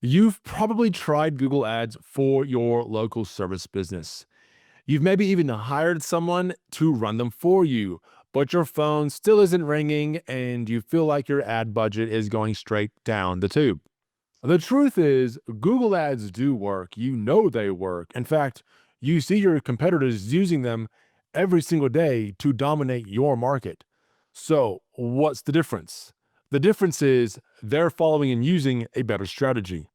You've probably tried Google Ads for your local service business. You've maybe even hired someone to run them for you, but your phone still isn't ringing and you feel like your ad budget is going straight down the tube. The truth is, Google Ads do work. You know they work. In fact, you see your competitors using them every single day to dominate your market. So, what's the difference? The difference is they're following and using a better strategy.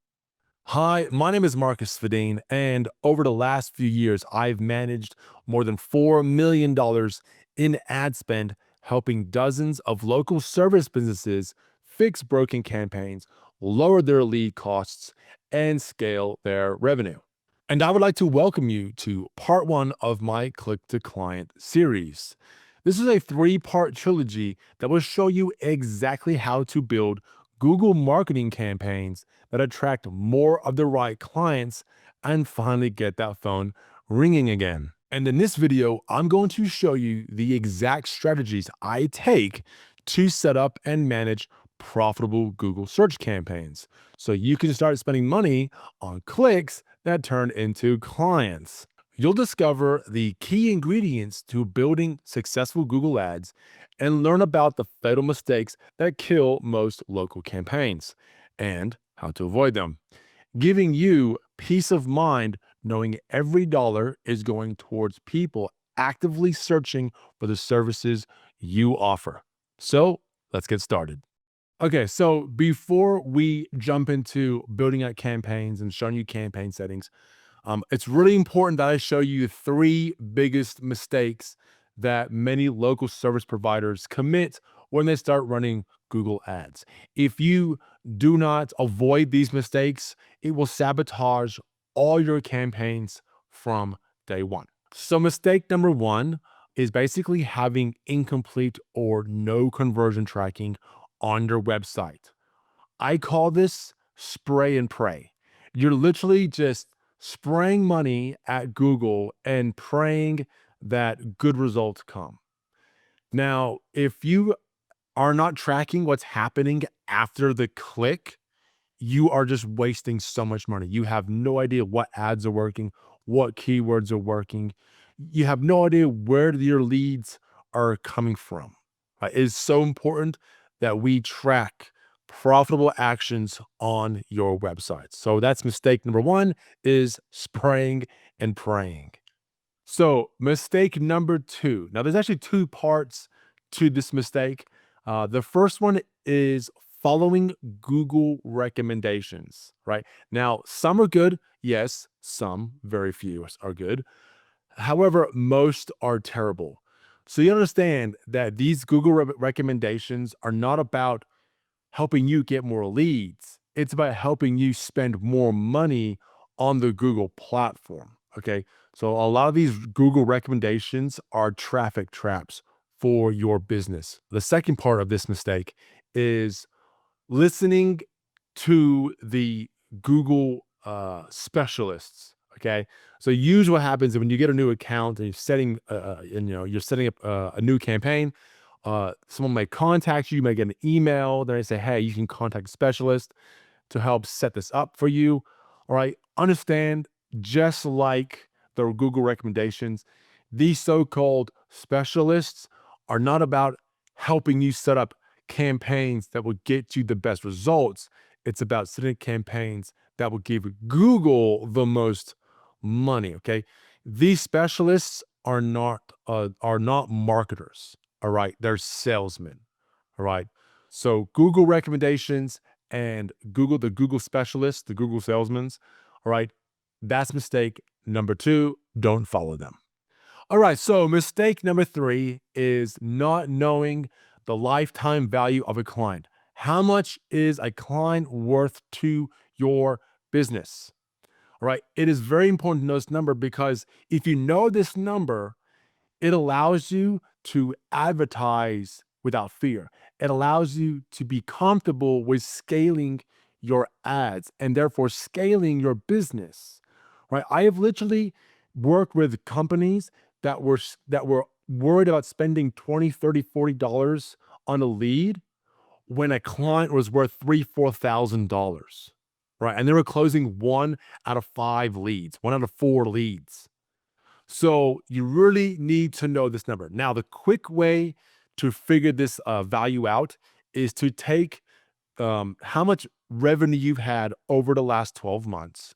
Hi, my name is Marcus Svedin, and over the last few years, I've managed more than $4 million in ad spend, helping dozens of local service businesses fix broken campaigns, lower their lead costs, and scale their revenue. And I would like to welcome you to part one of my Click to Client series. This is a three-part trilogy that will show you exactly how to build Google marketing campaigns that attract more of the right clients and finally get that phone ringing again. And in this video, I'm going to show you the exact strategies I take to set up and manage profitable Google search campaigns so you can start spending money on clicks that turn into clients. You'll discover the key ingredients to building successful Google ads and learn about the fatal mistakes that kill most local campaigns and how to avoid them, giving you peace of mind knowing every dollar is going towards people actively searching for the services you offer. So let's get started. Okay, so before we jump into building out campaigns and showing you campaign settings, it's really important that I show you the three biggest mistakes that many local service providers commit when they start running Google ads. If you do not avoid these mistakes, it will sabotage all your campaigns from day one. So, mistake number one is basically having incomplete or no conversion tracking on your website. I call this spray and pray. You're literally just spraying money at Google and praying that good results come. Now, if you are not tracking what's happening after the click, you are just wasting so much money. You have no idea what ads are working, what keywords are working. You have no idea where your leads are coming from. Right? It is so important that we track profitable actions on your website. So that's mistake number one is spraying and praying. So mistake number two. Now there's actually two parts to this mistake. The first one is following Google recommendations, right? Now, some are good. Yes, some, very few are good. However, most are terrible. So you understand that these Google recommendations are not about helping you get more leads. It's about helping you spend more money on the Google platform. Okay. So a lot of these Google recommendations are traffic traps for your business. The second part of this mistake is listening to the Google specialists. Okay, so usually what happens is when you get a new account and you're setting up a new campaign, someone may contact you, you may get an email. They say, "Hey, you can contact a specialist to help set this up for you." All right, understand, just like the Google recommendations, these so-called specialists are not about helping you set up campaigns that will get you the best results. It's about setting campaigns that will give Google the most money. Okay, these specialists are not marketers. All right, they're salesmen. All right, so Google recommendations and the Google specialists, the Google salesmen. All right, that's mistake number two. Don't follow them. All right, so mistake number three is not knowing the lifetime value of a client. How much is a client worth to your business? All right, it is very important to know this number because if you know this number, it allows you to advertise without fear. It allows you to be comfortable with scaling your ads and therefore scaling your business. Right? I have literally worked with companies that were worried about spending 20, 30, $40 on a lead when a client was worth $3,000, $4,000. right? And they were closing 1 out of 5 leads, 1 out of 4 leads. So you really need to know this number. Now, the quick way to figure this value out is to take how much revenue you've had over the last 12 months,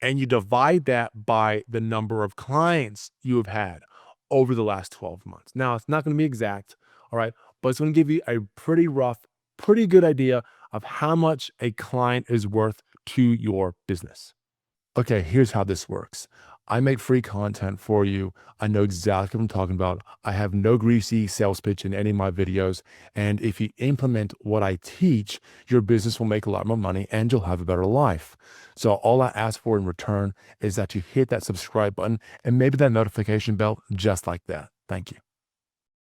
and you divide that by the number of clients you have had over the last 12 months. Now, it's not going to be exact, all right, but it's going to give you a pretty rough, pretty good idea of how much a client is worth to your business. Okay, here's how this works. I make free content for you. I know exactly what I'm talking about. I have no greasy sales pitch in any of my videos. And if you implement what I teach, your business will make a lot more money and you'll have a better life. So all I ask for in return is that you hit that subscribe button and maybe that notification bell just like that. Thank you.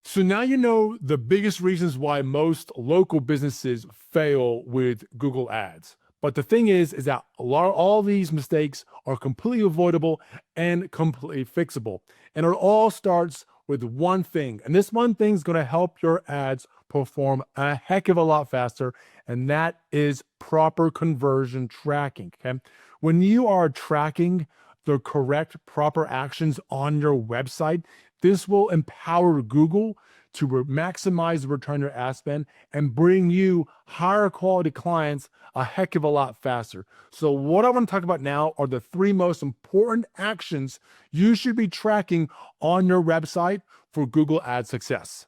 So now you know the biggest reasons why most local businesses fail with Google Ads. But the thing is that all these mistakes are completely avoidable and completely fixable. And it all starts with one thing. And this one thing is going to help your ads perform a heck of a lot faster. And that is proper conversion tracking. Okay. When you are tracking the correct, proper actions on your website, this will empower Google to maximize the return on your ad spend and bring you higher quality clients a heck of a lot faster. So what I want to talk about now are the 3 most important actions you should be tracking on your website for Google Ad success.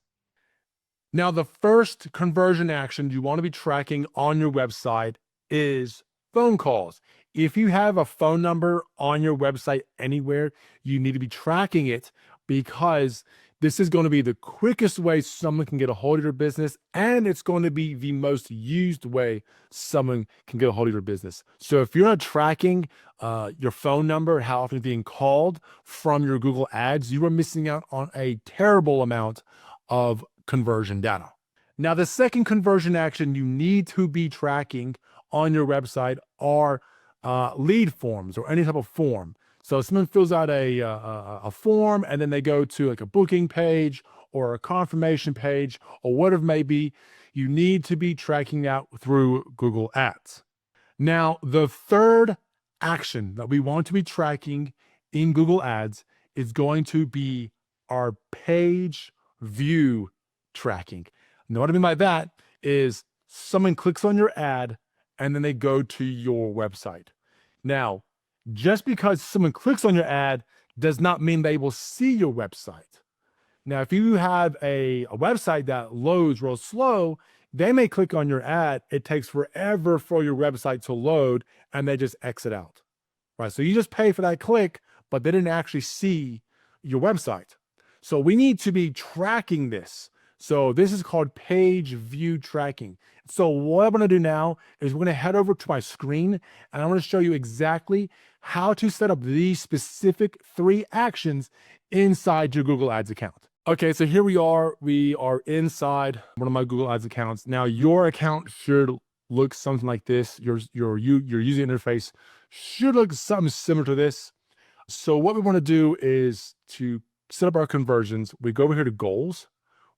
Now, the first conversion action you want to be tracking on your website is phone calls. If you have a phone number on your website anywhere, you need to be tracking it because this is going to be the quickest way someone can get a hold of your business, and it's going to be the most used way someone can get a hold of your business. So if you're not tracking your phone number, how often it's being called from your Google Ads, you are missing out on a terrible amount of conversion data. Now, the second conversion action you need to be tracking on your website are lead forms or any type of form. So someone fills out a form and then they go to like a booking page or a confirmation page or whatever it may be. You need to be tracking out through Google Ads. Now, the third action that we want to be tracking in Google Ads is going to be our page view tracking. Now, what I mean by that is someone clicks on your ad and then they go to your website. Now, just because someone clicks on your ad does not mean they will see your website. Now, if you have a website that loads real slow, they may click on your ad. It takes forever for your website to load and they just exit out, right? So you just pay for that click, but they didn't actually see your website. So we need to be tracking this. So this is called page view tracking. So what I'm going to do now is we're going to head over to my screen and I'm going to show you exactly how to set up these specific 3 actions inside your Google Ads account. Okay, so here we are. We are inside one of my Google Ads accounts. Now your account should look something like this. Your user interface should look something similar to this. So what we want to do is to set up our conversions. We go over here to goals.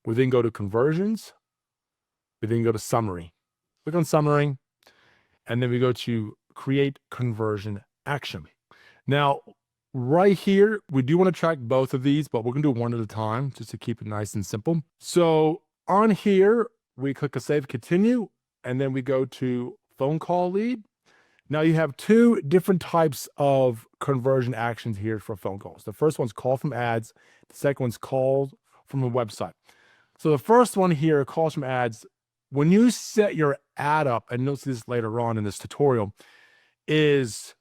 We then go to conversions. We then go to summary. Click on summary, and then we go to create conversion action. Now, right here, we do want to track both of these, but we're going to do one at a time just to keep it nice and simple. So on here, we click a save continue, and then we go to phone call lead. Now you have 2 different types of conversion actions here for phone calls. The first one's call from ads. The second one's call from a website. So the first one here, calls from ads, when you set your ad up, and you'll see this later on in this tutorial, is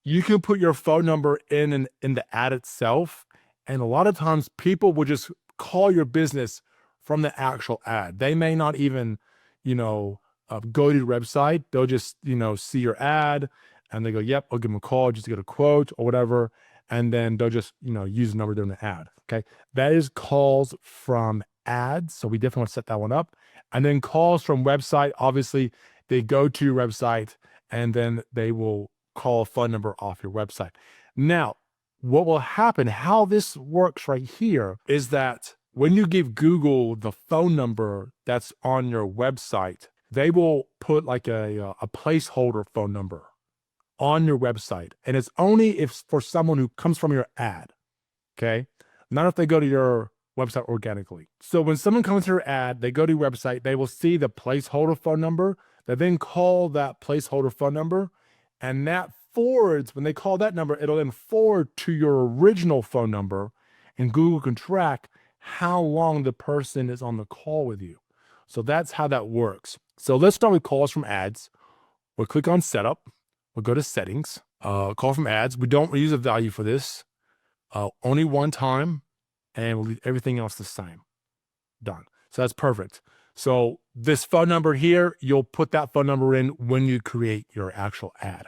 you can put your phone number in the ad itself. And a lot of times people will just call your business from the actual ad. They may not even, go to your website. They'll just, see your ad and they go, yep, I'll give them a call just to get a quote or whatever. And then they'll just, use the number during the ad. Okay. That is calls from ads. So we definitely want to set that one up. And then calls from website, obviously they go to your website and then they will call a phone number off your website. Now, what will happen, how this works right here is that when you give Google the phone number that's on your website, they will put like a placeholder phone number on your website. And it's only if for someone who comes from your ad, okay? Not if they go to your website organically. So when someone comes to your ad, they go to your website, they will see the placeholder phone number. They then call that placeholder phone number, and that forwards, when they call that number, it'll then forward to your original phone number, and Google can track how long the person is on the call with you. So that's how that works. So let's start with calls from ads. We'll click on setup. We'll go to settings, call from ads. We don't use a value for this, only one time, and we'll leave everything else the same. Done. So that's perfect. So this phone number here, you'll put that phone number in when you create your actual ad.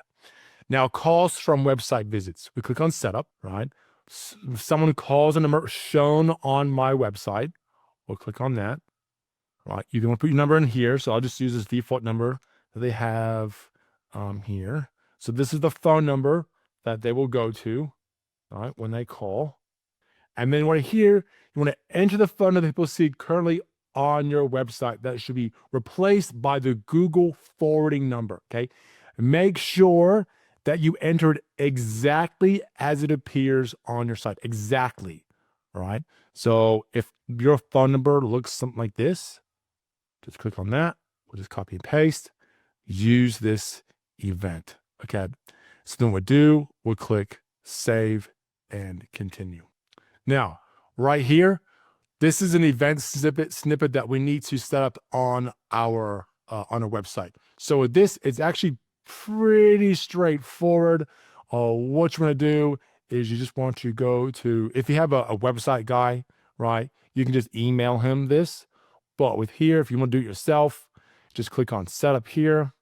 Now, calls from website visits. We click on setup, right? If someone calls a number shown on my website, we'll click on that, right? You can put your number in here. So I'll just use this default number that they have here. So this is the phone number that they will go to, right, when they call. And then right here, you want to enter the phone number that people see currently on your website. That should be replaced by the Google forwarding number, okay? Make sure that you enter it exactly as it appears on your site, exactly, all right? So if your phone number looks something like this, just click on that. We'll just copy and paste, use this event, okay? So then we'll click save and continue. Now, right here, this is an event snippet that we need to set up on our website. So with this, it's actually pretty straightforward. What you want to do is you just want to go to, if you have a website guy, right, you can just email him this. But with here, if you want to do it yourself, just click on setup here.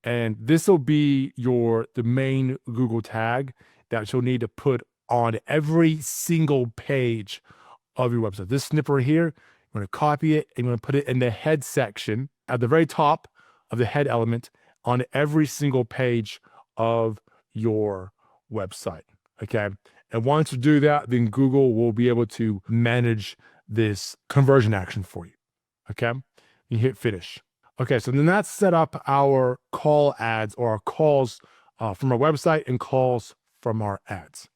And this will be the main Google tag that you'll need to put on every single page of your website. This snippet right here, you're going to copy it and you're going to put it in the head section at the very top of the head element on every single page of your website. Okay. And once you do that, then Google will be able to manage this conversion action for you. Okay. You hit finish. Okay. So then that's set up our call ads or our calls from our website and calls from our ads.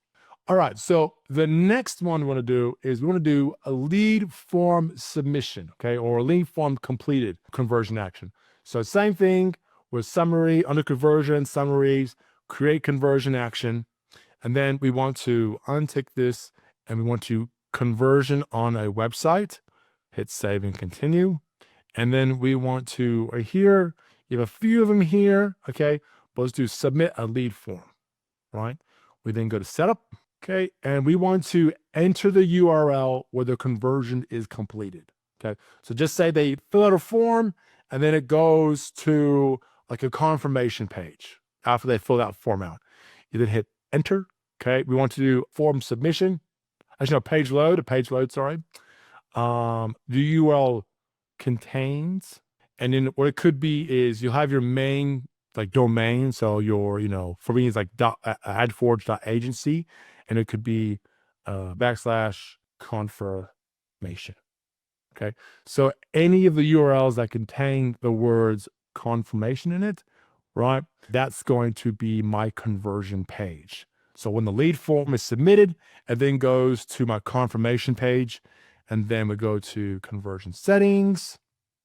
All right, so the next one we want to do is we want to do a lead form submission, okay, or a lead form completed conversion action. So same thing with summary, under conversion, summaries, create conversion action, and then we want to untick this and we want to conversion on a website, hit save and continue. And then we want to, right here, you have a few of them here, okay, but let's do submit a lead form, right? We then go to setup. Okay, and we want to enter the URL where the conversion is completed. Okay, so just say they fill out a form and then it goes to like a confirmation page after they fill that form out. You then hit enter. Okay, we want to do form submission. Actually, no, page load, sorry. The URL contains, and then what it could be is you'll have your main like domain. So your, for me, it's like adforge.agency. And it could be /confirmation. Okay. So any of the URLs that contain the words confirmation in it, right? That's going to be my conversion page. So when the lead form is submitted, it then goes to my confirmation page, and then we go to conversion settings.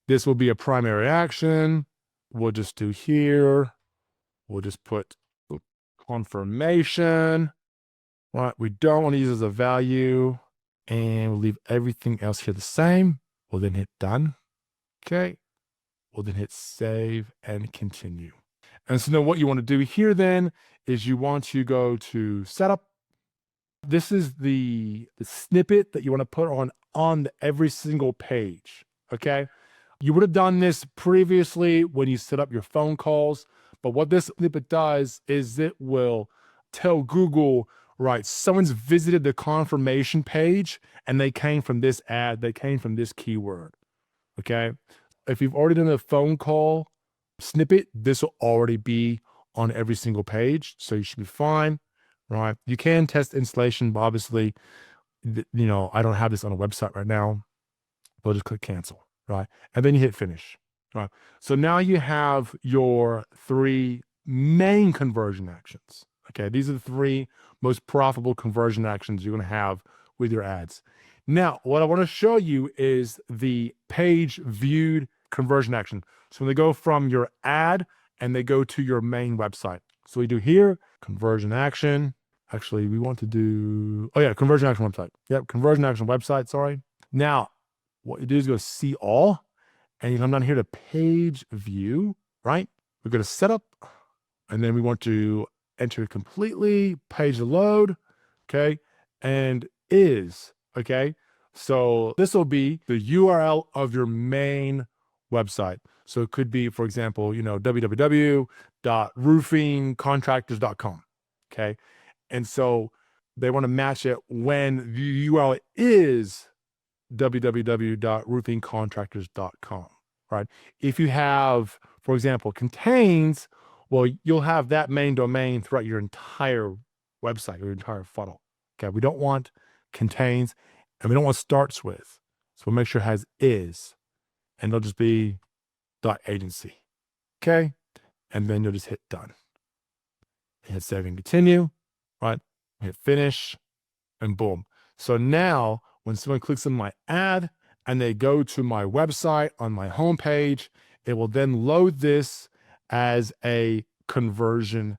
This will be a primary action. We'll just do here. We'll just put confirmation. Right, we don't want to use as a value, and we'll leave everything else here the same. We'll then hit done. Okay, we'll then hit save and continue. And so now what you want to do here then is you want to go to setup. This is the snippet that you want to put on every single page. Okay, you would have done this previously when you set up your phone calls, but what this snippet does is it will tell Google, right, someone's visited the confirmation page and they came from this ad, they came from this keyword, okay? If you've already done a phone call snippet, this will already be on every single page, so you should be fine, right? You can test installation, but obviously, I don't have this on a website right now, but just click cancel, right? And then you hit finish, right? So now you have your 3 main conversion actions. Okay, these are the 3 most profitable conversion actions you're going to have with your ads. Now, what I want to show you is the page viewed conversion action. So when they go from your ad and they go to your main website. So we do here, conversion action. Actually, we want to do, conversion action website. Yep, conversion action website, sorry. Now, what you do is go see all, and you come down here to page view, right? We're going to set up, and then we want to enter completely, page load, okay? And is, okay? So this will be the URL of your main website. So it could be, for example, www.roofingcontractors.com, okay? And so they want to match it when the URL is www.roofingcontractors.com, right? If you have, for example, contains, well, you'll have that main domain throughout your entire website, your entire funnel. Okay, we don't want contains, and we don't want starts with. So we'll make sure it has is, and it'll just be .agency. Okay, and then you'll just hit done. Hit save and continue, right? Hit finish, and boom. So now when someone clicks on my ad and they go to my website on my homepage, it will then load this as a conversion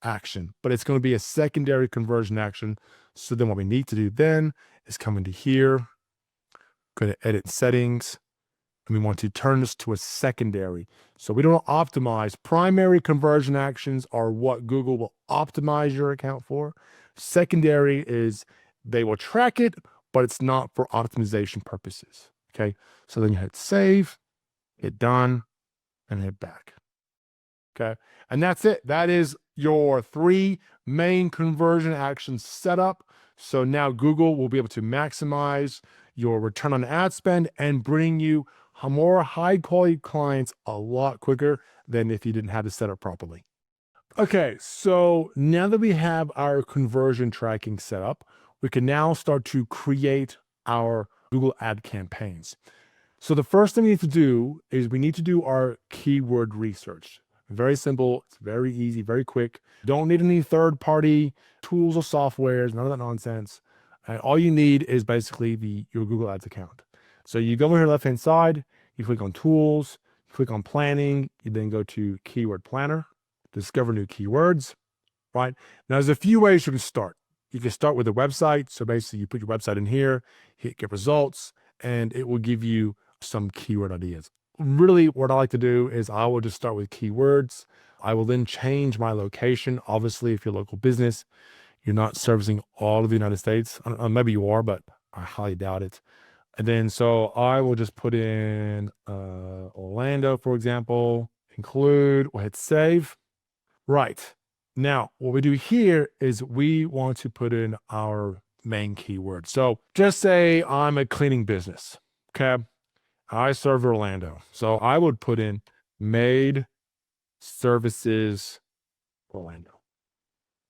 action, but it's going to be a secondary conversion action. So then what we need to do then is come into here, go to edit settings, and we want to turn this to a secondary. So we don't optimize. Primary conversion actions are what Google will optimize your account for. Secondary is they will track it, but it's not for optimization purposes. Okay, so then you hit save, hit done, and hit back. Okay, and that's it. That is your 3 main conversion actions set up. So now Google will be able to maximize your return on ad spend and bring you more high quality clients a lot quicker than if you didn't have this set up properly. Okay, so now that we have our conversion tracking set up, we can now start to create our Google ad campaigns. So the first thing we need to do is we need to do our keyword research. Very simple, it's very easy, very quick. Don't need any third-party tools or softwares, none of that nonsense. And all you need is basically your Google Ads account. So you go over here left-hand side, you click on tools, you click on planning, you then go to keyword planner, discover new keywords, right? Now there's a few ways you can start. You can start with a website. So basically you put your website in here, hit get results, and it will give you some keyword ideas. Really what I like to do is I will just start with keywords. I will then change my location. Obviously, if you're a local business, you're not servicing all of the United States. Maybe you are, but I highly doubt it. And then so I will just put in Orlando, for example, include, we'll hit save. Right. Now, what we do here is we want to put in our main keyword. So just say I'm a cleaning business. Okay. I serve Orlando. So I would put in maid services Orlando.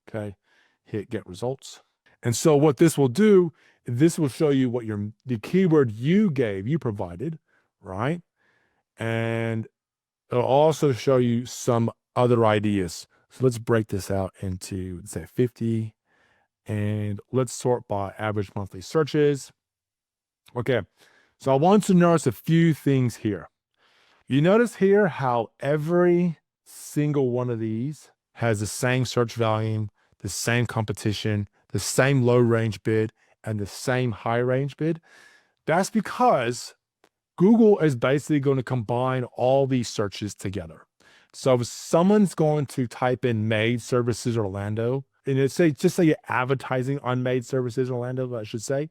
Okay. Hit get results. And so what this will do, this will show you what the keyword you provided, right? And it'll also show you some other ideas. So let's break this out into, say, 50, and let's sort by average monthly searches. Okay, so I want to notice a few things here. You notice here how every single one of these has the same search volume, the same competition, the same low range bid, and the same high range bid. That's because Google is basically going to combine all these searches together. So if someone's going to type in maid services Orlando, and just say you're advertising on maid services Orlando, I should say,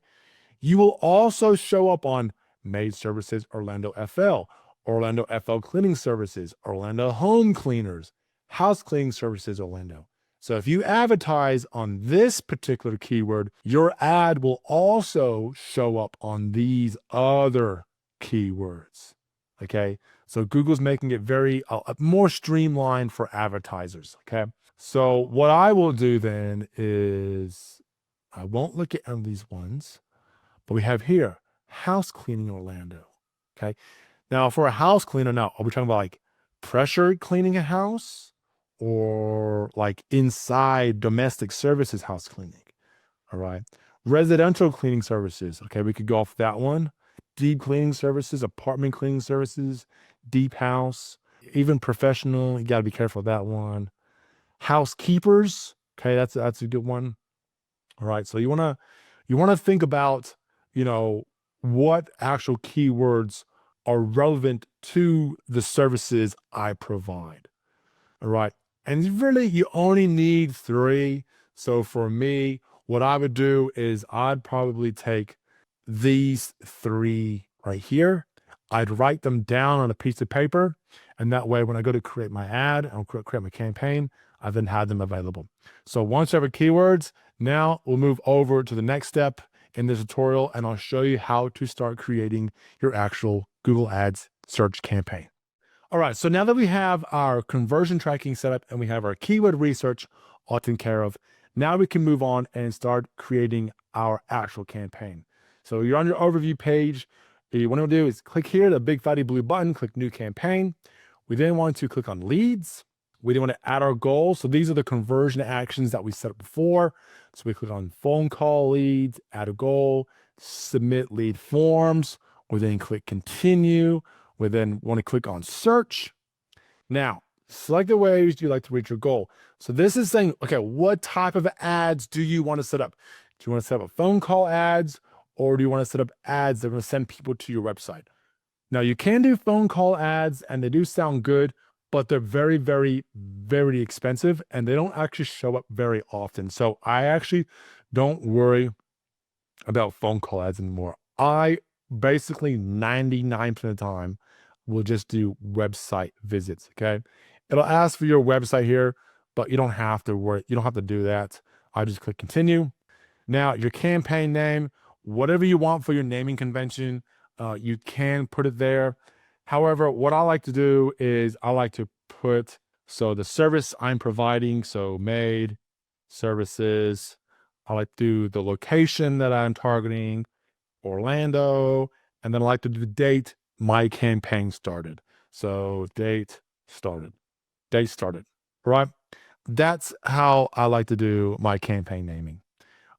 you will also show up on maid services Orlando FL, Orlando FL cleaning services, Orlando home cleaners, house cleaning services Orlando. So if you advertise on this particular keyword, your ad will also show up on these other keywords. Okay, so Google's making it very more streamlined for advertisers. Okay, so what I will do then is I won't look at these ones, but we have here house cleaning Orlando. Okay, now for a house cleaner, now are we talking about like pressure cleaning a house, or like inside domestic services house cleaning. All right. Residential cleaning services. Okay, we could go off that one. Deep cleaning services, apartment cleaning services, deep house, even professional. You got to be careful with that one. Housekeepers. Okay, that's a good one. All right. So you wanna think about, what actual keywords are relevant to the services I provide. All right. And really, you only need three. So for me, what I would do is I'd probably take these three right here. I'd write them down on a piece of paper. And that way, when I go to create my ad and create my campaign, I then have them available. So once you have your keywords, now we'll move over to the next step in this tutorial, and I'll show you how to start creating your actual Google Ads search campaign. All right, so now that we have our conversion tracking set up and we have our keyword research all taken care of, now we can move on and start creating our actual campaign. So you're on your overview page. What you want to do is click here, the big fatty blue button, click new campaign. We then want to click on leads. We then want to add our goals. So these are the conversion actions that we set up before. So we click on phone call leads, add a goal, submit lead forms. We then click continue. We then want to click on search. Now, select the ways you like to reach your goal. So this is saying, okay, what type of ads do you want to set up? Do you want to set up phone call ads, or do you want to set up ads that are going to send people to your website? Now, you can do phone call ads, and they do sound good, but they're very, very, very expensive, and they don't actually show up very often. So I actually don't worry about phone call ads anymore. I basically 99% of the time will just do website visits. Okay. It'll ask for your website here, but you don't have to worry. You don't have to do that. I just click continue. Now, your campaign name, whatever you want for your naming convention, you can put it there. However, what I like to do is I like to put, so the service I'm providing, so made services, I like to do the location that I'm targeting, Orlando, and then I like to do the date my campaign started. So date started, right? That's how I like to do my campaign naming.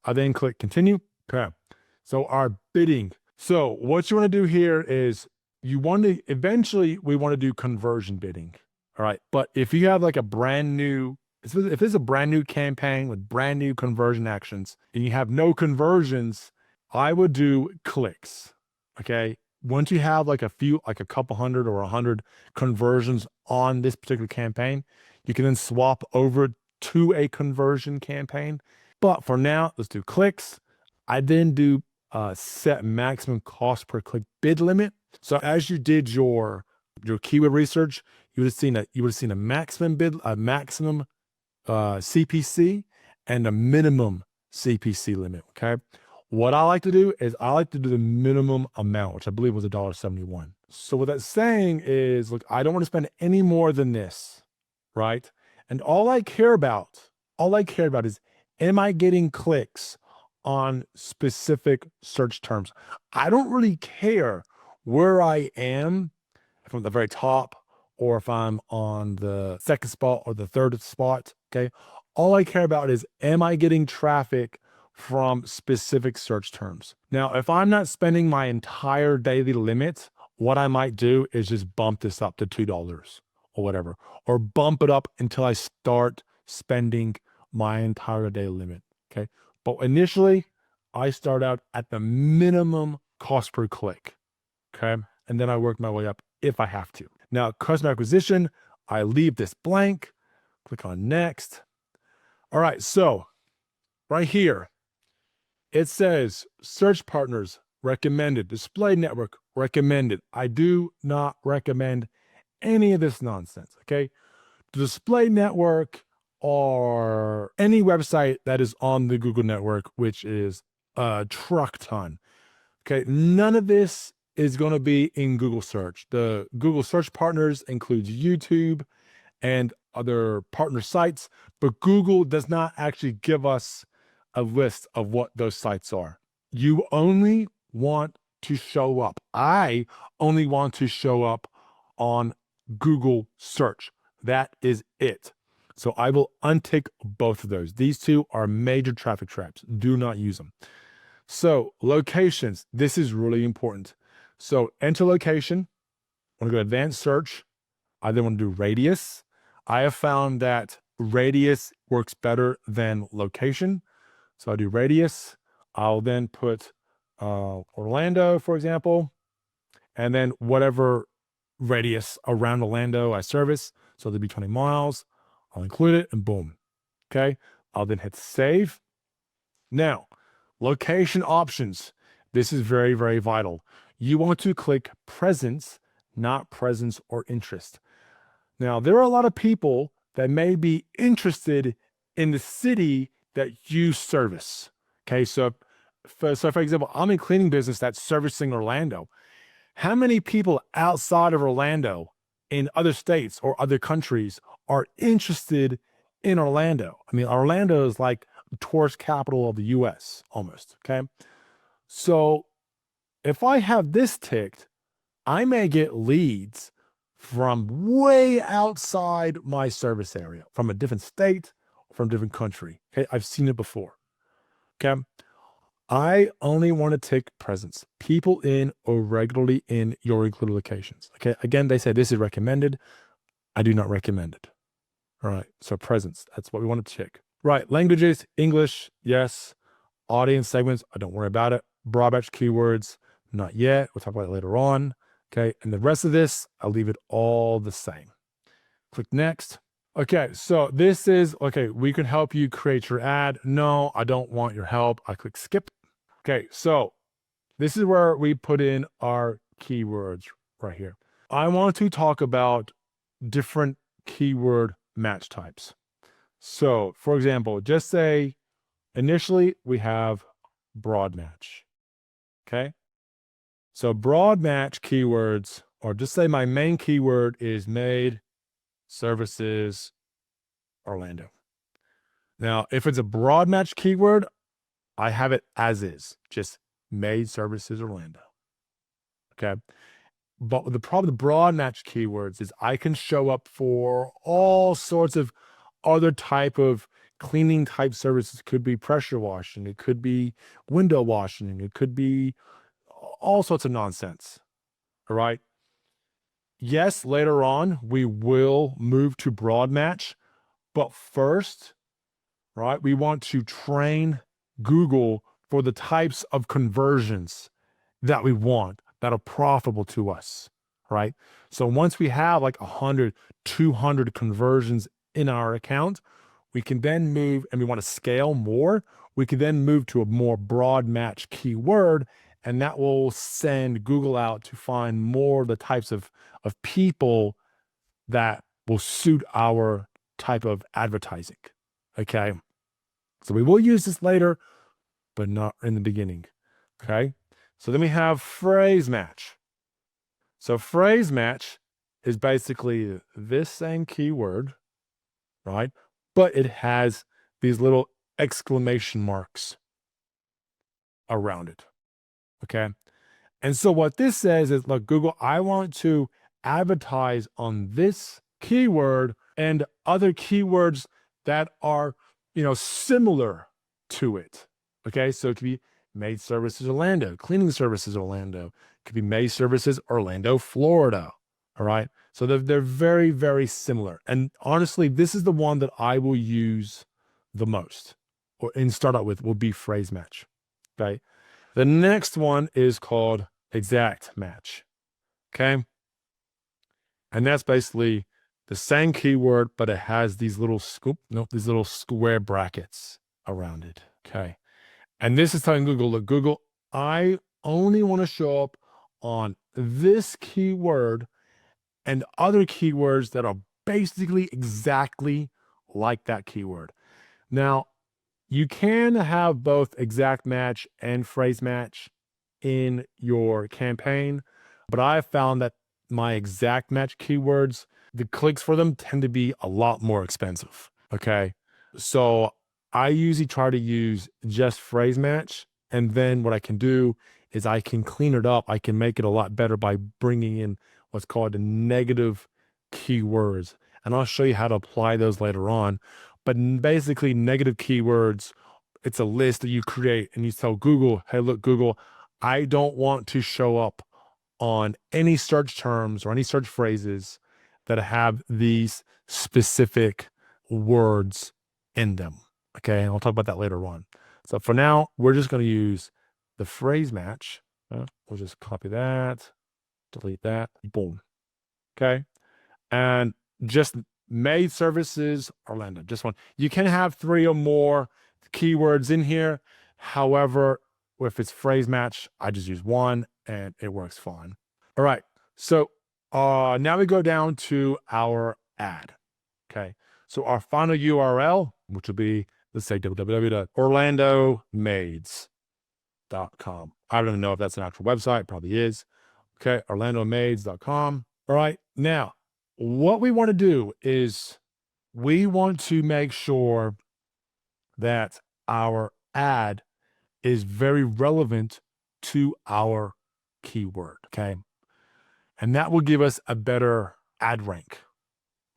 I then click continue. Okay. So our bidding. So what you want to do here is eventually we want to do conversion bidding. All right. But if you have like if it's a brand new campaign with brand new conversion actions and you have no conversions, I would do clicks. Okay. Once you have like a couple hundred or 100 conversions on this particular campaign, you can then swap over to a conversion campaign. But for now, let's do clicks. I then do set maximum cost per click bid limit. So as you did your keyword research, you would have seen a maximum CPC and a minimum CPC limit. Okay. What I like to do is I like to do the minimum amount, which I believe was $1.71. So what that's saying is, look, I don't want to spend any more than this, right? And all I care about is, am I getting clicks on specific search terms? I don't really care where I am, if I'm at the very top or if I'm on the second spot or the third spot, okay? All I care about is, am I getting traffic from specific search terms? Now, if I'm not spending my entire daily limit, what I might do is just bump this up to $2 or whatever, or bump it up until I start spending my entire day limit. Okay. But initially, I start out at the minimum cost per click. Okay. And then I work my way up if I have to. Now, customer acquisition, I leave this blank, click on next. All right. So right here, it says search partners recommended, display network recommended. I do not recommend any of this nonsense. Okay. The display network or any website that is on the Google network, which is a truck ton. Okay. None of this is going to be in Google search. The Google search partners includes YouTube and other partner sites, but Google does not actually give us a list of what those sites are. You only want to show up. I only want to show up on Google search. That is it. So I will untick both of those. These two are major traffic traps. Do not use them. So locations, this is really important. So enter location. I want to go advanced search. I then want to do radius. I have found that radius works better than location. So I do radius. I'll then put Orlando, for example, and then whatever radius around Orlando I service. So there'll be 20 miles. I'll include it and boom. Okay. I'll then hit save. Now, location options. This is very, very vital. You want to click presence, not presence or interest. Now, there are a lot of people that may be interested in the city that you service. Okay, so for example, I'm in cleaning business that's servicing Orlando. How many people outside of Orlando in other states or other countries are interested in Orlando? I mean, Orlando is like the tourist capital of the US almost. Okay, so if I have this ticked, I may get leads from way outside my service area, from a different state, from a different country. Okay, I've seen it before. Okay, I only want to tick presence, people in or regularly in your included locations. Okay, again, they say this is recommended. I do not recommend it. All right, so presence, that's what we want to tick. Right, languages, English, yes. Audience segments, I don't worry about it. Broad match keywords, not yet. We'll talk about it later on. Okay, and the rest of this, I'll leave it all the same. Click next. Okay, so this is, okay, we can help you create your ad. No, I don't want your help. I click skip. Okay, so this is where we put in our keywords right here. I want to talk about different keyword match types. So for example, just say initially we have broad match. Okay. So broad match keywords, or just say my main keyword is made services Orlando. Now, if it's a broad match keyword, I have it as is, just made services Orlando. Okay. But the problem with broad match keywords is I can show up for all sorts of other type of cleaning type services. It could be pressure washing. It could be window washing. It could be all sorts of nonsense. All right. Yes, later on, we will move to broad match. But first, right, we want to train Google for the types of conversions that we want that are profitable to us, right? So once we have like 100, 200 conversions in our account, we can then move, and we want to scale more, we can then move to a more broad match keyword, and that will send Google out to find more of the types of people that will suit our type of advertising, okay? So we will use this later, but not in the beginning, okay? So then we have phrase match. So phrase match is basically this same keyword, right? But it has these little exclamation marks around it, okay? And so what this says is, look, Google, I want to advertise on this keyword and other keywords that are, similar to it, okay? So it could be made services Orlando, cleaning services Orlando. It could be made services Orlando, Florida. All right. So they're very, very similar. And honestly, this is the one that I will use the most, or and start out with will be phrase match. Okay. The next one is called exact match. Okay. And that's basically the same keyword, but it has these little these little square brackets around it. Okay. And this is telling Google, look, Google, I only want to show up on this keyword and other keywords that are basically exactly like that keyword. Now, you can have both exact match and phrase match in your campaign, but I have found that my exact match keywords, the clicks for them tend to be a lot more expensive. Okay. So I usually try to use just phrase match. And then what I can do is I can clean it up. I can make it a lot better by bringing in what's called the negative keywords. and I'll show you how to apply those later on. But basically, negative keywords, it's a list that you create and you tell Google, hey, look, Google, I don't want to show up on any search terms or any search phrases that have these specific words in them. Okay, and I'll talk about that later on. So for now, we're just going to use the phrase match. We'll just copy that, delete that, boom. Okay, and just maid services Orlando, just one. You can have 3 or more keywords in here. However, if it's phrase match, I just use 1 and it works fine. All right, so now we go down to our ad. Okay, so our final URL, which will be, let's say www.orlandomaids.com. I don't even know if that's an actual website, it probably is. Okay, orlandomaids.com. All right, now what we want to do is we want to make sure that our ad is very relevant to our keyword. Okay, and that will give us a better ad rank.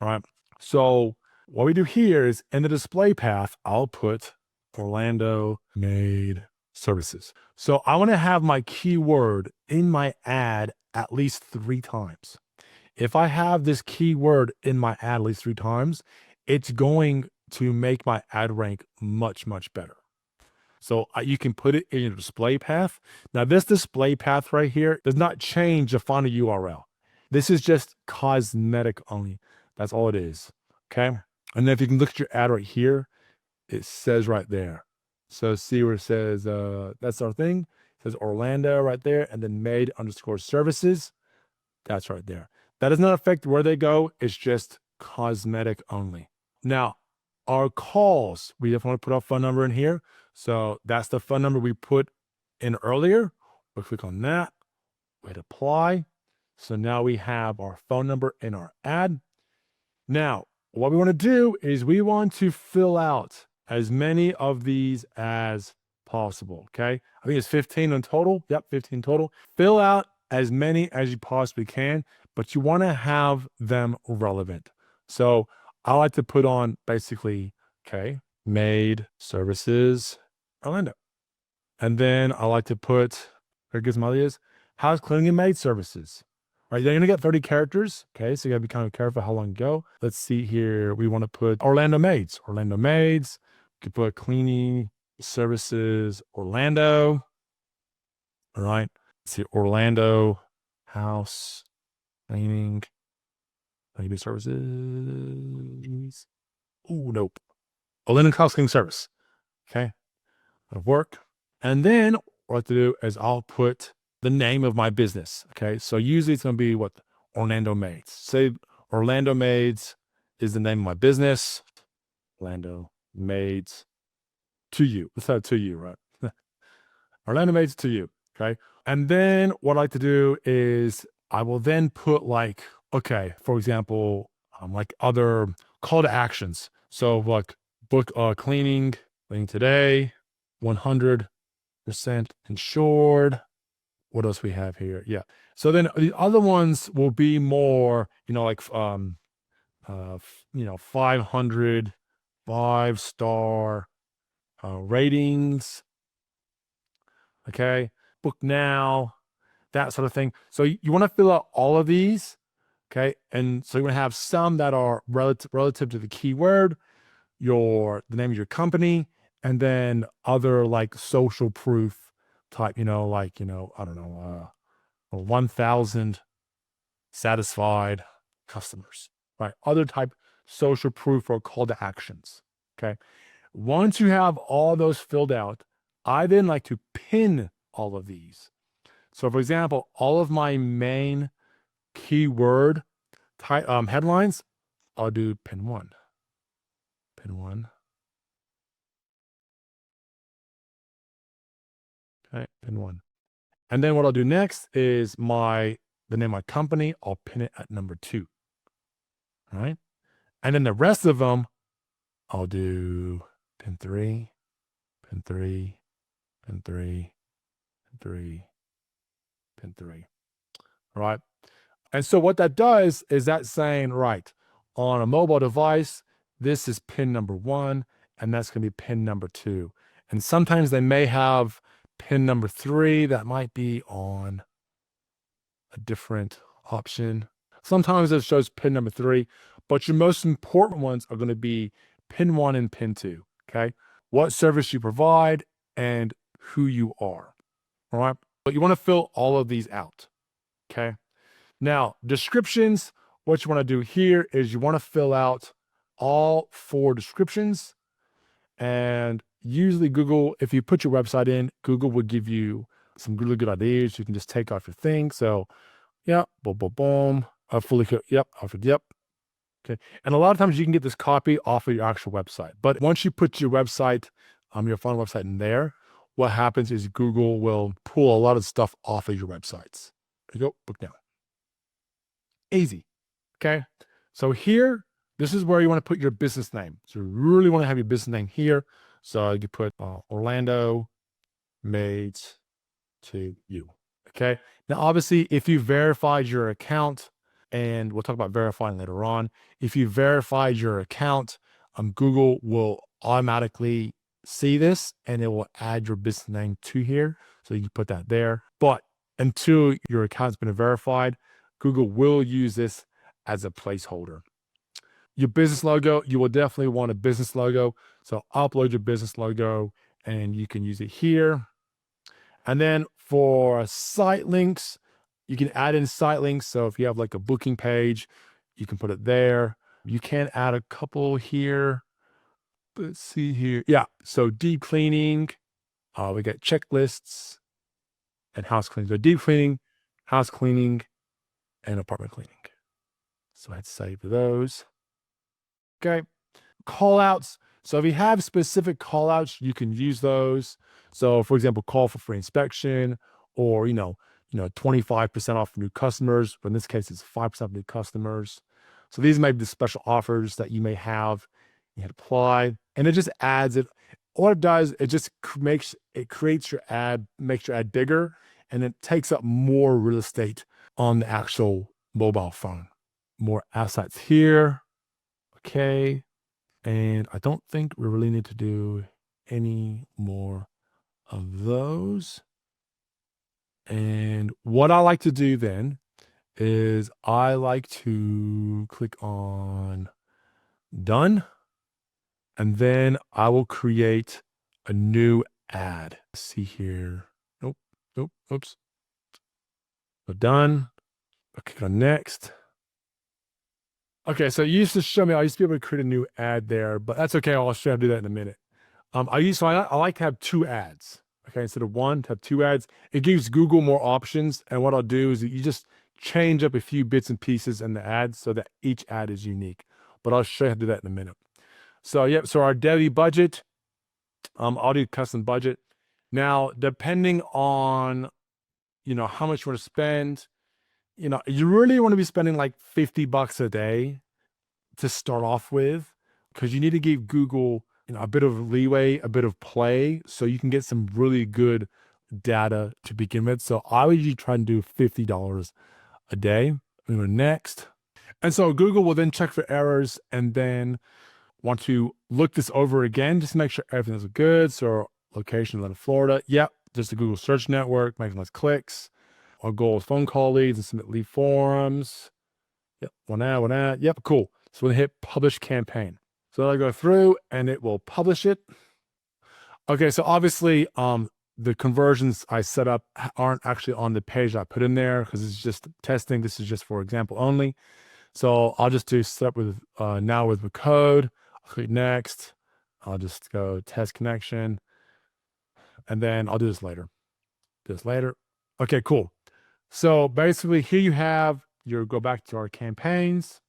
All right, so what we do here is in the display path, I'll put Orlando Maid Services. So I want to have my keyword in my ad at least 3 times. If I have this keyword in my ad at least 3 times, it's going to make my ad rank much, much better. So you can put it in your display path. Now, this display path right here does not change the final URL. This is just cosmetic only. That's all it is. Okay. And then if you can look at your ad right here, it says right there. So see where it says, that's our thing. It says Orlando right there, and then maid_services. That's right there. That does not affect where they go. It's just cosmetic only. Now, our calls, we definitely want to put our phone number in here. So that's the phone number we put in earlier. We'll click on that. We hit apply. So now we have our phone number in our ad. Now, what we want to do is we want to fill out as many of these as possible. Okay. I think it's 15 in total. Yep, 15 total. Fill out as many as you possibly can, but you want to have them relevant. So I like to put on basically, okay, maid services Orlando. And then I like to put, there gives my ideas, house cleaning and maid services. All right, you're going to get 30 characters. Okay, so you got to be kind of careful how long you go. Let's see here. We want to put Orlando Maids. Orlando Maids. You could put cleaning services Orlando. All right. Let's see, Orlando house cleaning services. Oh, nope. Orlando house cleaning service. Okay, that'll work. And then what I have to do is I'll put the name of my business. Okay, so usually it's going to be what? Orlando Maids. Say Orlando Maids is the name of my business. Orlando Maids to you. Let's have to you, right? Orlando Maids to you. Okay. And then what I like to do is I will then put like, okay, for example, like other call to actions. So like book cleaning today, 100% insured. What else we have here? Yeah. So then the other ones will be more, like 500 5-star ratings. Okay. Book now, that sort of thing. So you want to fill out all of these. Okay. And so you want to have some that are relative to the keyword, the name of your company, and then other like social proof type, I don't know, 1,000 satisfied customers, right? Other type social proof or call to actions. Okay. Once you have all those filled out, I then like to pin all of these. So for example, all of my main keyword type headlines, I'll do pin 1. Pin 1. Okay, pin 1. And then what I'll do next is the name of my company, I'll pin it at number 2. All right. And then the rest of them, I'll do pin 3, pin 3, pin 3, pin 3, pin 3. All right. And so what that does is that's saying, right, On a mobile device, this is pin number 1, and that's going to be pin number 2. And sometimes they may have pin number 3 that might be on a different option. Sometimes it shows pin number 3, but your most important ones are going to be pin 1 and pin 2, okay? What service you provide and who you are, all right? But you want to fill all of these out, okay? Now, descriptions, what you want to do here is you want to fill out all 4 descriptions. And usually Google, if you put your website in, Google will give you some really good ideas. You can just take off your thing. So, yeah, boom, boom, boom. Yep. Okay. And a lot of times you can get this copy off of your actual website. But once you put your website, your final website in there, what happens is Google will pull a lot of stuff off of your websites. There you go, book now. Easy. Okay. So here, this is where you want to put your business name. So you really want to have your business name here. So you put Orlando Maids to You. Okay. Now, obviously, if you verified your account, and we'll talk about verifying later on, if you verified your account, Google will automatically see this and it will add your business name to here. So you can put that there. But until your account's been verified, Google will use this as a placeholder. Your business logo, you will definitely want a business logo. So upload your business logo and you can use it here. And then for site links, you can add in site links. So if you have like a booking page, you can put it there. You can add a couple here. Let's see here. Yeah. So deep cleaning, we got checklists and house cleaning. So deep cleaning, house cleaning, and apartment cleaning. So I had to save those. Okay. Call outs. So if you have specific call outs, you can use those. So for example, call for free inspection, or 25% off for new customers. But in this case, it's 5% new customers. So these may be the special offers that you may have. You hit apply, and it just adds it. What it does, it just creates your ad, makes your ad bigger, and it takes up more real estate on the actual mobile phone. More assets here. Okay. And I don't think we really need to do any more of those. And what I like to do then is I like to click on done. And then I will create a new ad. Let's see here. Nope. Oops. So done. I'll click on next. Okay, so it used to show me, I used to be able to create a new ad there, but that's okay. I'll show you how to do that in a minute. I like to have 2 ads. Okay, instead of 1, to have 2 ads. It gives Google more options. And what I'll do is you just change up a few bits and pieces in the ads so that each ad is unique. But I'll show you how to do that in a minute. So, yep. So our daily budget, I'll do custom budget. Now, depending on, how much you want to spend, you really want to be spending like $50 a day to start off with, because you need to give Google a bit of leeway, a bit of play, so you can get some really good data to begin with. So I would usually try and do $50 a day. We go next. And so Google will then check for errors and then want to look this over again just to make sure everything is good. So location, Atlanta, Florida. Yep, just the Google search network, making less clicks. Our goal is phone call leads and submit lead forms. Yep, one ad. Yep, cool. So we'll hit publish campaign. So I'll go through and it will publish it. Okay, so obviously the conversions I set up aren't actually on the page I put in there because it's just testing. This is just for example only. So I'll just do set up with now with the code. I'll click next. I'll just go test connection. And then I'll do this later. Okay, cool. So basically here you have go back to our campaigns.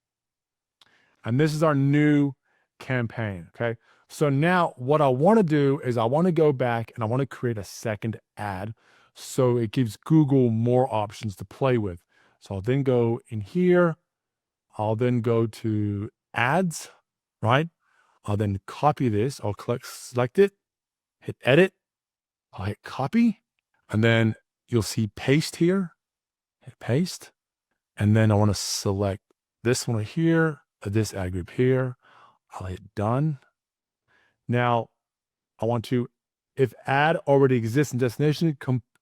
And this is our new campaign, okay? So now what I want to do is I want to go back and I want to create a second ad so it gives Google more options to play with. So I'll then go in here. I'll then go to ads, right? I'll then copy this. I'll select it, hit edit. I'll hit copy. And then you'll see paste here. Hit paste. And then I want to select this one right here. this ad group here. I'll hit done. Now I want to, if ad already exists in destination,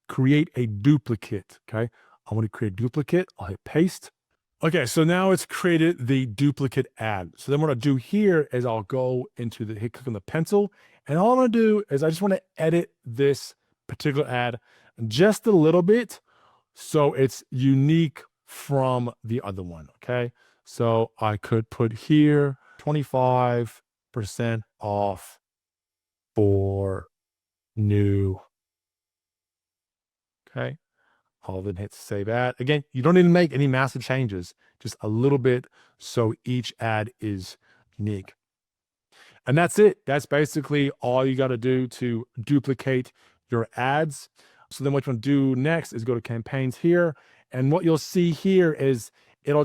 create a duplicate. Okay. I want to create a duplicate. I'll hit paste. Okay, so now it's created the duplicate ad. So then what I'll do here is I'll go into click on the pencil, and all I'm gonna do is I just wanna edit this particular ad just a little bit so it's unique from the other one, okay? So I could put here 25% off for new, okay? I'll then hit save ad. Again, you don't need to make any massive changes, just a little bit so each ad is unique. And that's it. That's basically all you got to do to duplicate your ads. So then what you want to do next is go to campaigns here. And what you'll see here is it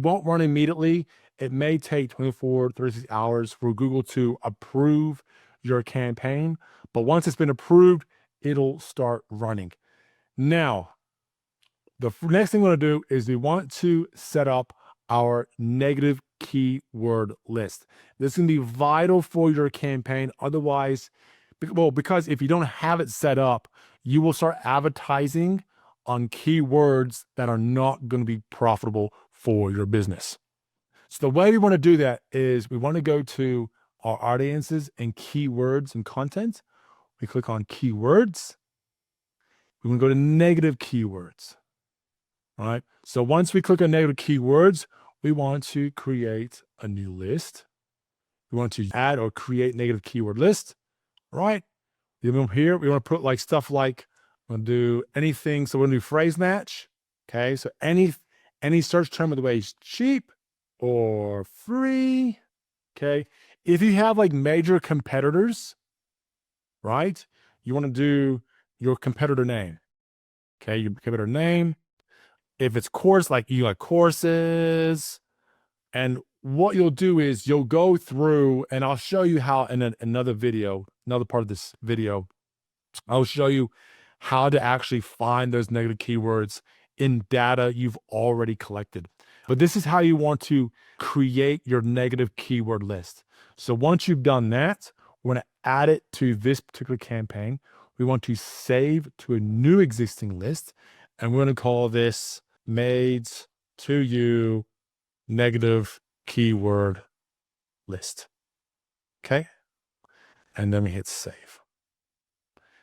won't run immediately. It may take 24, 36 hours for Google to approve your campaign. But once it's been approved, it'll start running. Now, the next thing we want to do is we want to set up our negative keyword list. This is going to be vital for your campaign. Otherwise, because if you don't have it set up, you will start advertising on keywords that are not going to be profitable for your business. So the way we want to do that is we want to go to our audiences and keywords and content. We click on keywords. We want to go to negative keywords. All right. So once we click on negative keywords, we want to create a new list. We want to add or create negative keyword list. All right. Then here, we want to put like stuff like, we're going to do anything. So we're going to do phrase match. Okay. So any search term, by the way, is cheap or free. Okay. If you have like major competitors, right, you want to do your competitor name. Okay. Your competitor name. If it's course, like you like courses, and what you'll do is you'll go through, and I'll show you how in another video, another part of this video, I'll show you how to actually find those negative keywords in data you've already collected. But this is how you want to create your negative keyword list. So once you've done that, we're going to add it to this particular campaign. We want to save to a new existing list, and we're going to call this made to you negative keyword list. Okay. And then we hit save.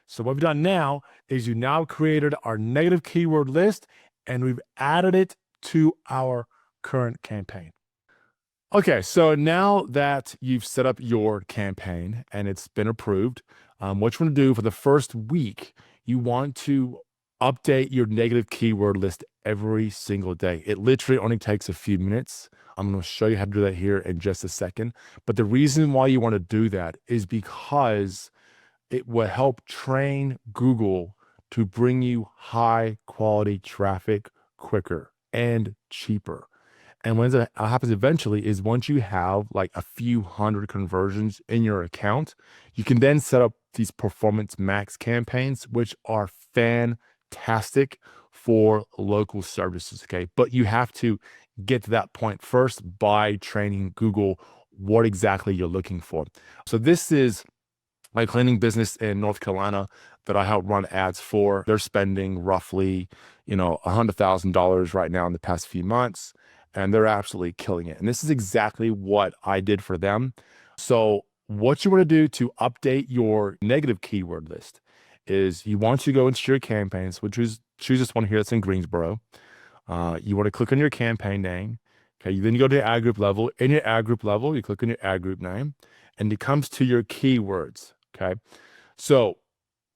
So what we've done now is you now created our negative keyword list and we've added it to our current campaign. Okay. So now that you've set up your campaign and it's been approved, what you want to do for the first week, you want to update your negative keyword list every single day. It literally only takes a few minutes. I'm going to show you how to do that here in just a second. But the reason why you want to do that is because it will help train Google to bring you high quality traffic quicker and cheaper. And when that happens eventually is once you have like a few hundred conversions in your account, you can then set up these performance max campaigns, which are fantastic for local services. Okay. But you have to get to that point first by training Google what exactly you're looking for. So this is my cleaning business in North Carolina that I help run ads for. They're spending roughly, $100,000 right now in the past few months, and they're absolutely killing it. And this is exactly what I did for them. So what you want to do to update your negative keyword list is you want to go into your campaigns, which is choose this one here that's in Greensboro. You want to click on your campaign name. Okay, then you go to your ad group level. In your ad group level, you click on your ad group name, and it comes to your keywords. Okay, so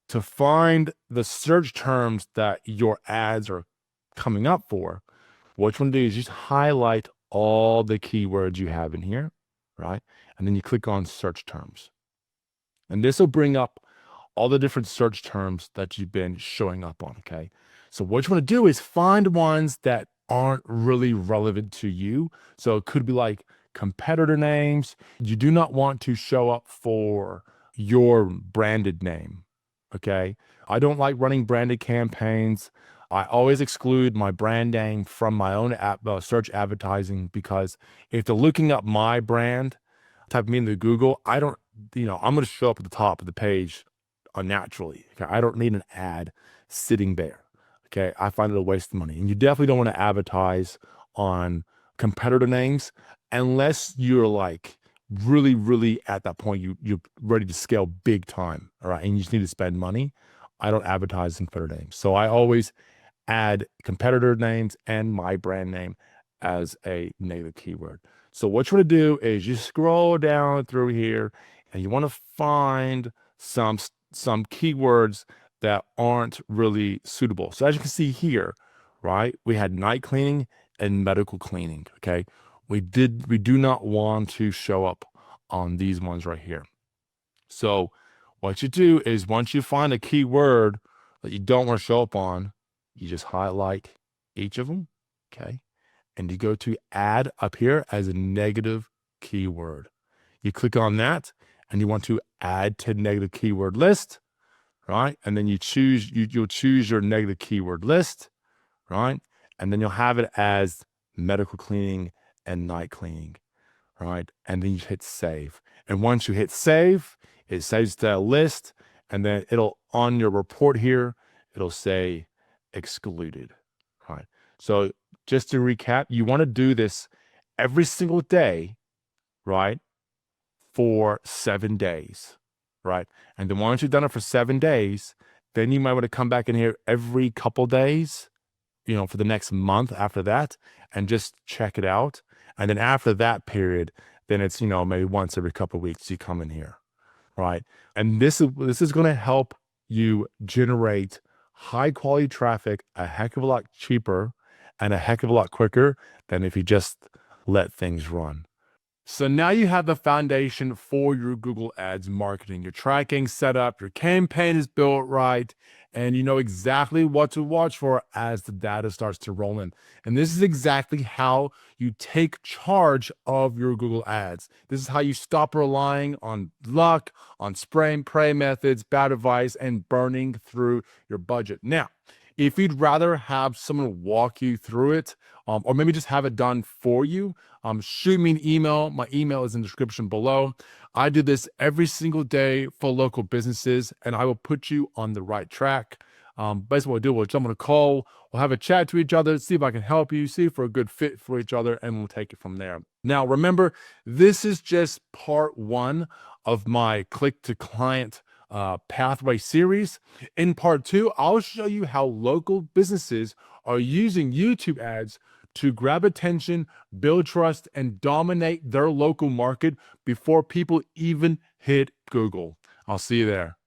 to find the search terms that your ads are coming up for, what you want to do is just highlight all the keywords you have in here, right? And then you click on search terms. And this will bring up all the different search terms that you've been showing up on, okay? So what you want to do is find ones that aren't really relevant to you. So it could be like competitor names. You do not want to show up for your branded name, okay? I don't like running branded campaigns. I always exclude my brand name from my own search advertising, because if they're looking up my brand, type me into Google, I don't, I'm going to show up at the top of the page unnaturally. Okay. I don't need an ad sitting there. Okay. I find it a waste of money. And you definitely don't want to advertise on competitor names unless you're like really, really at that point, you're ready to scale big time. All right. And you just need to spend money. I don't advertise in competitor names. So I always add competitor names and my brand name as a native keyword. So what you want to do is you scroll down through here and you want to find some keywords that aren't really suitable. So as you can see here, right, we had night cleaning and medical cleaning. Okay. We do not want to show up on these ones right here. So what you do is once you find a keyword that you don't want to show up on, you just highlight each of them, okay? And you go to add up here as a negative keyword. You click on that and you want to add to negative keyword list, right? And then you'll choose your negative keyword list, right? And then you'll have it as medical cleaning and night cleaning, right? And then you hit save. And once you hit save, it saves that list, and then it'll, on your report here, it'll say excluded, right? So just to recap, you want to do this every single day, right? For 7 days, right? And then once you've done it for 7 days, then you might want to come back in here every couple days, for the next month after that, and just check it out. And then after that period, then it's, maybe once every couple of weeks you come in here, right? And this is going to help you generate high quality traffic a heck of a lot cheaper and a heck of a lot quicker than if you just let things run. So now you have the foundation for your Google Ads marketing. Your tracking set up, your campaign is built right, and you know exactly what to watch for as the data starts to roll in. And this is exactly how you take charge of your Google Ads. This is how you stop relying on luck, on spray and pray methods, bad advice, and burning through your budget. Now, if you'd rather have someone walk you through it, or maybe just have it done for you, shoot me an email. My email is in the description below. I do this every single day for local businesses, and I will put you on the right track. Basically, what we'll do, we'll jump on a call, we'll have a chat to each other, see if I can help you, see if we're a good fit for each other, and we'll take it from there. Now, remember, this is just part one of my Click to Client pathway series. In part two, I'll show you how local businesses are using YouTube ads to grab attention, build trust, and dominate their local market before people even hit Google. I'll see you there.